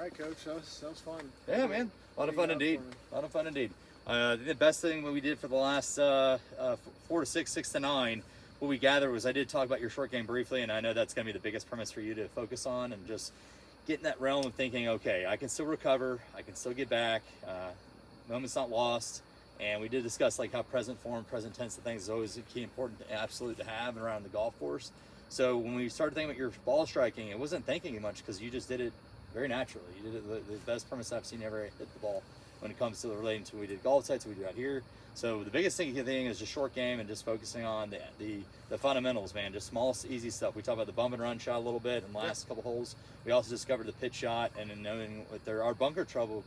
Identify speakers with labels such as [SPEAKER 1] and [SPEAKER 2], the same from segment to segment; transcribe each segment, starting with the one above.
[SPEAKER 1] right, Coach. That was fun.
[SPEAKER 2] Yeah, man. A lot of fun indeed. A lot of fun indeed. The best thing that we did for the last 4 to 6, 6 to 9, what we gathered was I did talk about your short game briefly, and I know that's going to be the biggest premise for you to focus on, and just get in that realm of thinking, okay, I can still recover, I can still get back, moment's not lost. And we did discuss like how present form, present tense of things is always a key important, absolute to have around the golf course. So when we started thinking about your ball striking, it wasn't thinking much because you just did it very naturally. You did it the best premise I've seen ever hit the ball when it comes to relating to we did golf sites, we do out here. So the biggest thing is just short game and just focusing on the fundamentals, man. Just small, easy stuff. We talked about the bump and run shot a little bit in the last couple holes. We also discovered the pitch shot, and in knowing what there are bunker trouble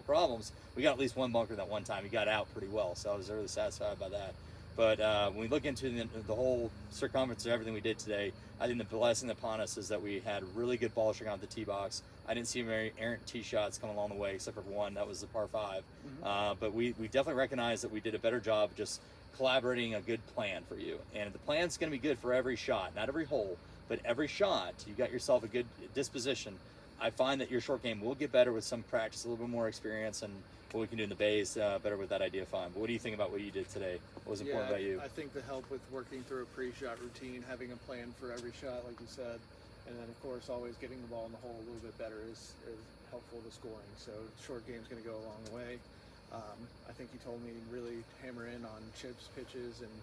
[SPEAKER 2] problems, we got at least one bunker that one time. He got out pretty well, so I was really satisfied by that. But when we look into the whole circumference of everything we did today, I think the blessing upon us is that we had really good ball striking on the tee box. I didn't see very errant tee shots coming along the way, except for one. That was the par 5. But we definitely recognize that we did a better job of just collaborating a good plan for you. And the plan's going to be good for every shot, not every hole, but every shot. You got yourself a good disposition. I find that your short game will get better with some practice, a little bit more experience, and what we can do in the bays better with that idea fine. But what do you think about what you did today? What was important about you?
[SPEAKER 1] I think the help with working through a pre-shot routine, having a plan for every shot, like you said, and then of course always getting the ball in the hole a little bit better is helpful to scoring. So short game's going to go a long way. I think you told me really hammer in on chips, pitches, and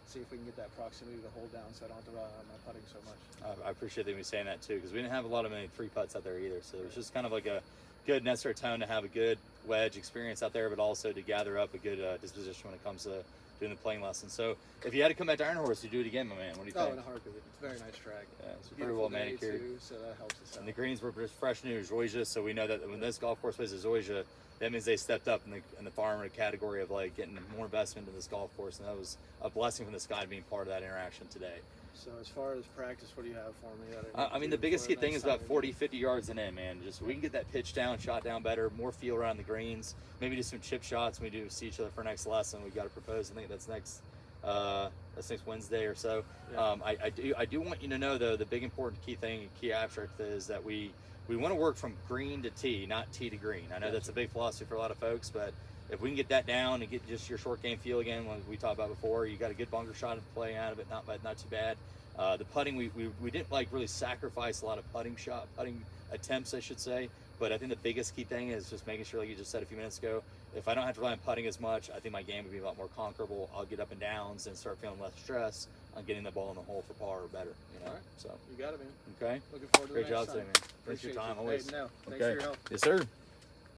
[SPEAKER 1] see if we can get that proximity to the hole down so I don't have to rely on my putting so much.
[SPEAKER 2] I appreciate that you saying that too, because we didn't have a lot of many 3-putts out there either. So it was just kind of like a good necessary tone to have a good wedge experience out there, but also to gather up a good disposition when it comes to doing the playing lesson. So if you had to come back to Iron Horse, you'd do it again, my man. What do you think?
[SPEAKER 1] Oh, in a heartbeat. It's a very nice track.
[SPEAKER 2] Yeah, it's very well manicured.
[SPEAKER 1] Too, so that helps us out.
[SPEAKER 2] And the greens were just fresh new zoysia, so we know that when this golf course plays a zoysia, that means they stepped up in the farmer category of like getting more investment in this golf course, and that was a blessing from the sky being part of that interaction today.
[SPEAKER 1] So as far as practice, what do you have for me?
[SPEAKER 2] I mean, the biggest key thing is about 40, 50 yards and in, man. Just we can get that pitch down, shot down better, more feel around the greens. Maybe do some chip shots when we do see each other for next lesson. We got to propose. I think that's next Wednesday or so. Yeah. I do want you to know though, the big important key thing, key abstract is that we want to work from green to tee, not tee to green. I know that's a big philosophy for a lot of folks, but if we can get that down and get just your short game feel again, like we talked about before, you got a good bunker shot to play out of it, not too bad. The putting, we didn't like really sacrifice a lot of putting attempts, I should say. But I think the biggest key thing is just making sure, like you just said a few minutes ago, if I don't have to rely on putting as much, I think my game would be a lot more conquerable. I'll get up and downs and start feeling less stress on getting the ball in the hole for par or better. You know,
[SPEAKER 1] all right.
[SPEAKER 2] So
[SPEAKER 1] you got it, man.
[SPEAKER 2] Okay.
[SPEAKER 1] Looking forward to
[SPEAKER 2] Great
[SPEAKER 1] the next
[SPEAKER 2] job
[SPEAKER 1] time.
[SPEAKER 2] today, man. Thanks for your time.
[SPEAKER 1] You.
[SPEAKER 2] Always.
[SPEAKER 1] Hey, no, thanks
[SPEAKER 2] okay.
[SPEAKER 1] for your help.
[SPEAKER 2] Yes, sir.